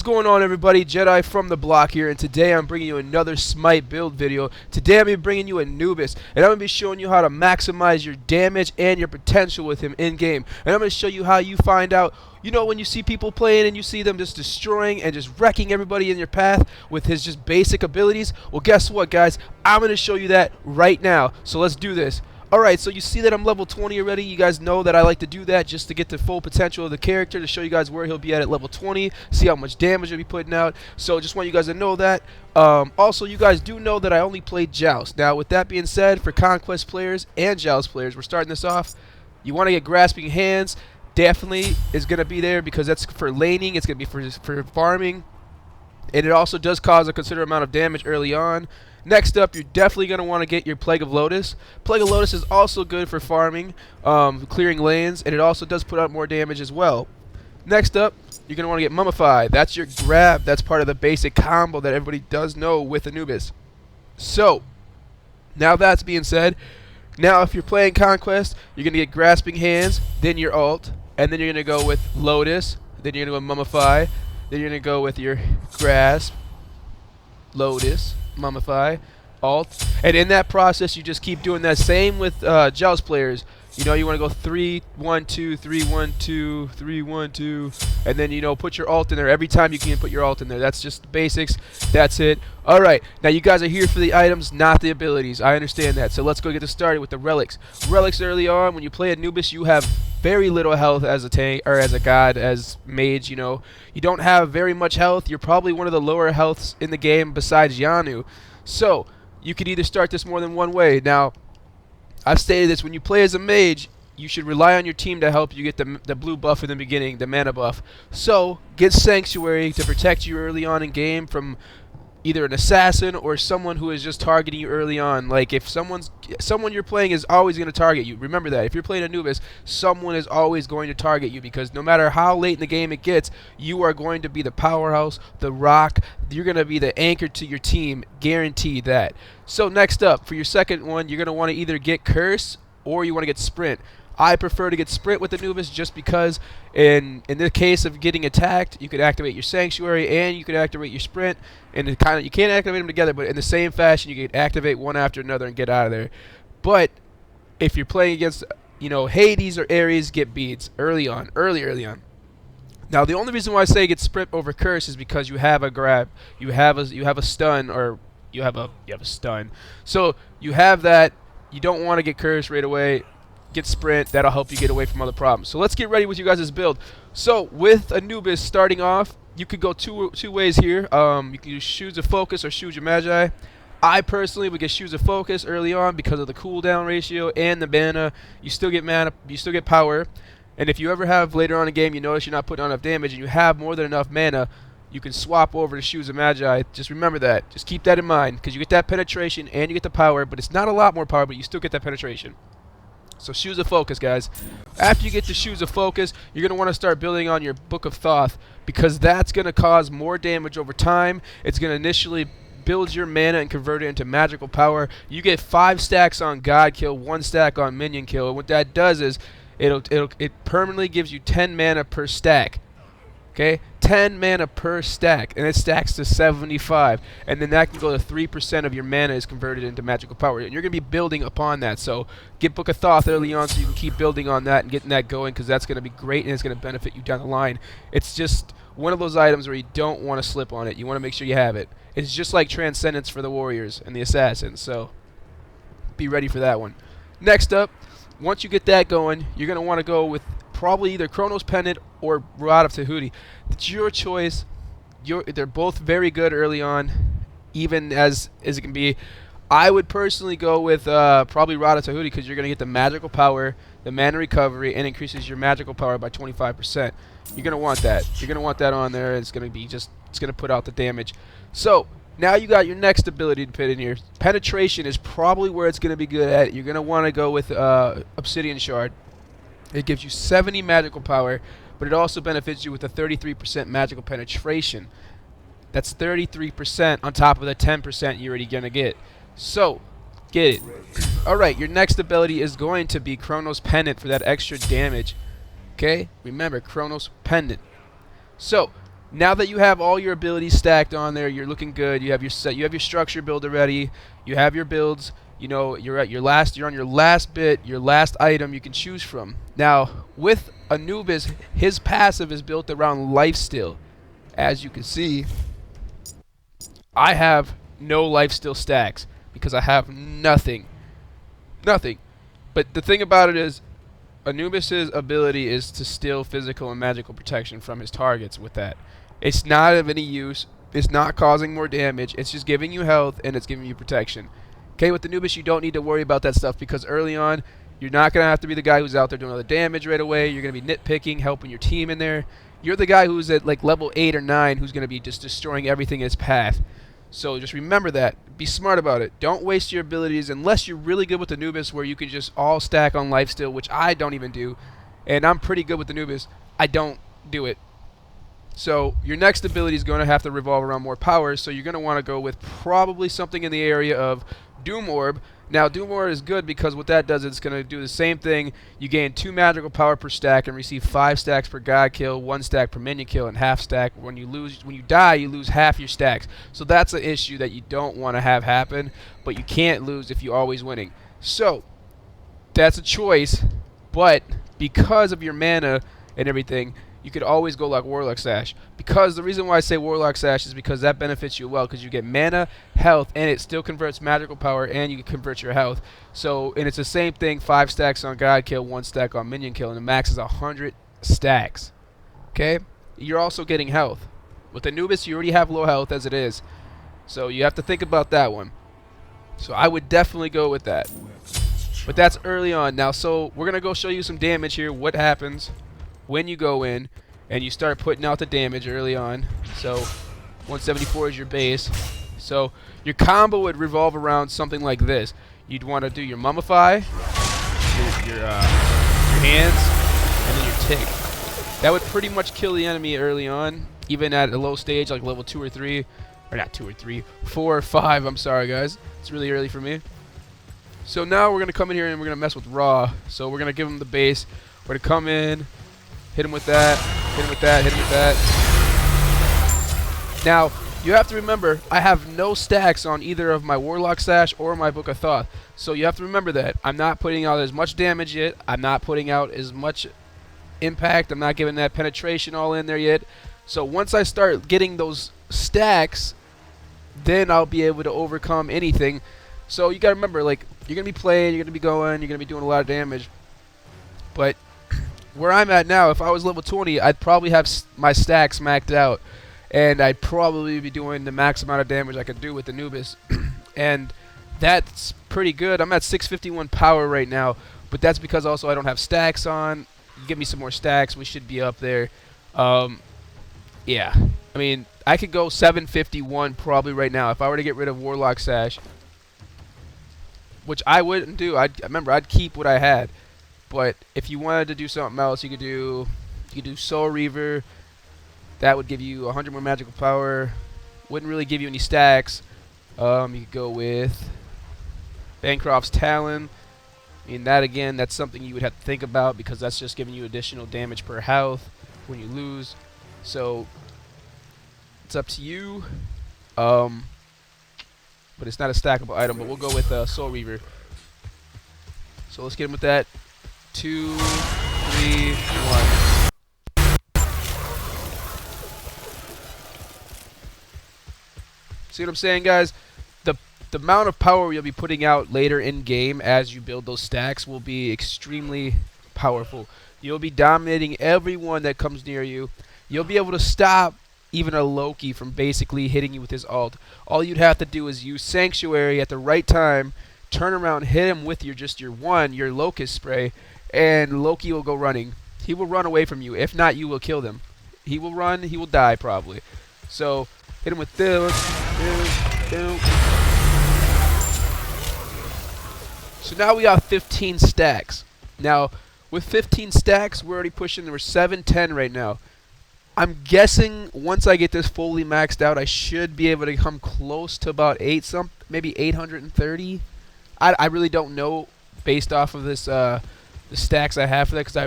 going on, everybody? Jedi from the block here, and today I'm bringing you another Smite build video. Today I'm going to be bringing you Anubis, and I'm going to be showing you how to maximize your damage and your potential with him in-game. And I'm going to show you how you find out, you know, when you see people playing and you see them just destroying and just wrecking everybody in your path with his just basic abilities. Well, guess what, guys? I'm going to show you that right now. So let's do this. Alright, so you see that I'm level 20 already. You guys know that I like to do that just to get the full potential of the character, to show you guys where he'll be at level 20, see how much damage he'll be putting out. So just want you guys to know that. Also, you guys do know that I only played Joust. Now, with that being said, for Conquest players and Joust players, we're starting this off. You want to get Grasping Hands, definitely is going to be there because that's for laning. It's going to be for farming. And it also does cause a considerable amount of damage early on. Next up, you're definitely going to want to get your Plague of Lotus. Plague of Lotus is also good for farming, clearing lanes, and it also does put out more damage as well. Next up, you're going to want to get Mummify. That's your grab. That's part of the basic combo that everybody does know with Anubis. So, now that's being said, now if you're playing Conquest, you're going to get Grasping Hands, then your ult, and then you're going to go with Lotus, then you're going to go Mummify, then you're going to go with your Grasp, Lotus, Mummify, ult, and in that process you just keep doing that. Same with Joust players. You know, you want to go 3 1 2 3 1 2 3 1 2, and then, you know, put your ult in there every time you can. Put your ult in there. That's just the basics. That's it. All right, now you guys are here for the items, not the abilities. I understand that. So let's go get this started with the relics. Relics early on, when you play Anubis, you have very little health as a tank, or as a god, as mage. You know, you don't have very much health. You're probably one of the lower healths in the game besides Yanu. So you could either start this more than one way. Now, I've stated this: when you play as a mage, you should rely on your team to help you get the blue buff in the beginning, the mana buff. So get Sanctuary to protect you early on in game from either an assassin or someone who is just targeting you early on. Like, if someone you're playing is always going to target you. Remember that. If you're playing Anubis, someone is always going to target you, because no matter how late in the game it gets, you are going to be the powerhouse, the rock. You're going to be the anchor to your team. Guaranteed that. So next up, for your second one, you're going to want to either get Curse or you want to get Sprint. I prefer to get Sprint with Anubis just because in the case of getting attacked, you could activate your Sanctuary and you could activate your Sprint, and it you can't activate them together, but in the same fashion you can activate one after another and get out of there. But if you're playing against, you know, Hades or Ares, get beads early on. Now, the only reason why I say get Sprint over Curse is because you have a grab, you have a stun, or you have a stun. So you have that. You don't want to get Curse right away. Get Sprint. That'll help you get away from other problems. So let's get ready with you guys' build. So with Anubis starting off, you could go two ways here. You can use Shoes of Focus or Shoes of Magi. I personally would get Shoes of Focus early on because of the cooldown ratio and the mana. You still get mana, you still get power. And if you ever have later on in the game, you notice you're not putting on enough damage and you have more than enough mana, you can swap over to Shoes of Magi. Just remember that. Just keep that in mind, because you get that penetration and you get the power, but it's not a lot more power, but you still get that penetration. So Shoes of Focus, guys. After you get the Shoes of Focus, you're going to want to start building on your Book of Thoth, because that's going to cause more damage over time. It's going to initially build your mana and convert it into magical power. You get 5 stacks on God kill, 1 stack on minion kill. And what that does is it permanently gives you 10 mana per stack. Okay, 10 mana per stack, and it stacks to 75, and then that can go to 3% of your mana is converted into magical power, and you're going to be building upon that. So get Book of Thoth early on so you can keep building on that and getting that going, because that's going to be great and it's going to benefit you down the line. It's just one of those items where you don't want to slip on it. You want to make sure you have it. It's just like Transcendence for the warriors and the assassins, so be ready for that one. Next up, once you get that going, you're going to want to go with probably either Chronos Pendant or Rod of Tahuti. It's your choice. They're both very good early on, even as it can be. I would personally go with probably Rod of Tahuti, because you're going to get the magical power, the mana recovery, and increases your magical power by 25%. You're going to want that. You're going to want that on there. It's going to be it's going to put out the damage. So now you got your next ability to put in here. Penetration is probably where it's going to be good at. You're going to want to go with Obsidian Shard. It gives you 70 magical power, but it also benefits you with a 33% magical penetration. That's 33% on top of the 10% you're already going to get. So, get it. Alright, your next ability is going to be Chronos Pendant for that extra damage. Okay? Remember, Chronos Pendant. So, Now that you have all your abilities stacked on there, you're looking good. You have your set. You have your structure build already. You have your builds. You know you're at your last. You're on your last bit, your last item you can choose from. Now with Anubis, his passive is built around lifesteal. As you can see, I have no lifesteal stacks because I have nothing. Nothing. But the thing about it is, Anubis's ability is to steal physical and magical protection from his targets with that. It's not of any use. It's not causing more damage. It's just giving you health and it's giving you protection. Okay, with Anubis, you don't need to worry about that stuff because early on, you're not going to have to be the guy who's out there doing all the damage right away. You're going to be nitpicking, helping your team in there. You're the guy who's at like level 8 or 9 who's going to be just destroying everything in his path. So just remember that. Be smart about it. Don't waste your abilities unless you're really good with Anubis where you can just all stack on lifesteal, which I don't even do. And I'm pretty good with Anubis. I don't do it. So your next ability is going to have to revolve around more powers, so you're going to want to go with probably something in the area of Doom Orb. Now Doom Orb is good because what that does is it's going to do the same thing. You gain 2 magical power per stack and receive 5 stacks per god kill, 1 stack per minion kill, and half stack. When you die, you lose half your stacks. So that's an issue that you don't want to have happen, but you can't lose if you're always winning. So that's a choice, but because of your mana and everything, you could always go like Warlock Sash. Because the reason why I say Warlock Sash is because that benefits you well, because you get mana, health, and it still converts magical power, and you can convert your health. So, and it's the same thing, 5 stacks on God kill, 1 stack on minion kill, and the max is 100 stacks. Okay? You're also getting health. With Anubis, you already have low health as it is. So you have to think about that one. So I would definitely go with that. But that's early on. Now, so we're going to go show you some damage here, what happens when you go in and you start putting out the damage early on. So 174 is your base. So your combo would revolve around something like this. You'd want to do your Mummify, your hands, and then your Tick. That would pretty much kill the enemy early on, even at a low stage like level 2 or 3. Or not 2 or 3, 4 or 5, I'm sorry guys. It's really early for me. So now we're going to come in here and we're going to mess with Raw. So we're going to give him the base. We're going to come in, hit him with that, hit him with that, hit him with that. Now, you have to remember, I have no stacks on either of my Warlock Sash or my Book of Thoth. So you have to remember that. I'm not putting out as much damage yet. I'm not putting out as much impact. I'm not giving that penetration all in there yet. So once I start getting those stacks, then I'll be able to overcome anything. So you got to remember, like, you're going to be playing, you're going to be going, you're going to be doing a lot of damage. But where I'm at now, if I was level 20, I'd probably have my stacks maxed out. And I'd probably be doing the max amount of damage I could do with Anubis. And that's pretty good. I'm at 651 power right now. But that's because also I don't have stacks on. You give me some more stacks, we should be up there. Yeah. I mean, I could go 751 probably right now if I were to get rid of Warlock Sash. Which I wouldn't do. Remember, I'd keep what I had. But if you wanted to do something else, you could do Soul Reaver. That would give you 100 more magical power. Wouldn't really give you any stacks. You could go with Bancroft's Talon. I mean, that again, that's something you would have to think about because that's just giving you additional damage per health when you lose. So it's up to you. But it's not a stackable item. But we'll go with Soul Reaver. So let's get him with that. 2, 3, 1. See what I'm saying, guys? The amount of power you'll be putting out later in game as you build those stacks will be extremely powerful. You'll be dominating everyone that comes near you. You'll be able to stop even a Loki from basically hitting you with his ult. All you'd have to do is use Sanctuary at the right time, turn around, hit him with your Locust Spray, and Loki will go running. He will run away from you. If not, you will kill them. He will run, he will die probably. So hit him with this. So now we got 15 stacks. Now, with 15 stacks, we're already pushing, we're 710 right now. I'm guessing once I get this fully maxed out, I should be able to come close to about maybe 830. I really don't know based off of this the stacks I have for that, because I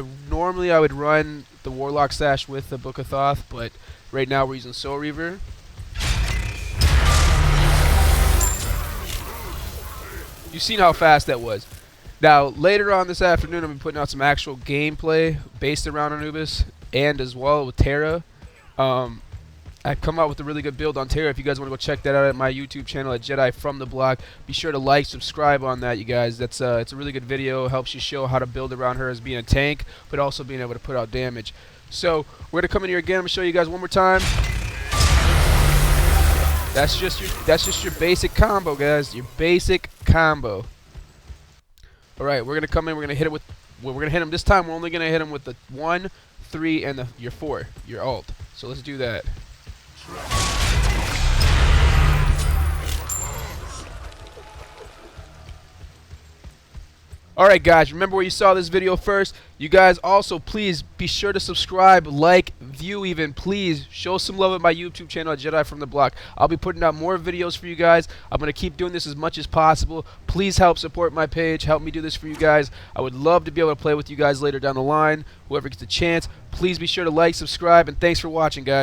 would run the Warlock Sash with the Book of Thoth, but Right now we're using Soul Reaver. You've seen how fast that was. Now, later on this afternoon, I'm going to be putting out some actual gameplay based around Anubis and as well with Terra. I've come out with a really good build on Terra. If you guys want to go check that out at my YouTube channel at Jedi From The Block, be sure to like, subscribe on that, you guys. It's a really good video. It helps you show how to build around her as being a tank, but also being able to put out damage. So we're going to come in here again. I'm going to show you guys one more time. That's just your basic combo, guys. Your basic combo. All right, we're going to come in. We're going to hit it with. Well, we're going to hit him this time. We're only going to hit him with the 1, 3, and your 4, your alt. So let's do that. Alright guys, remember where you saw this video first. You guys also please be sure to subscribe, like, view even. Please show some love at my YouTube channel at Jedi From The Block. I'll be putting out more videos for you guys. I'm going to keep doing this as much as possible. Please help support my page. Help me do this for you guys. I would love to be able to play with you guys later down the line. Whoever gets a chance, please be sure to like, subscribe, and thanks for watching, guys.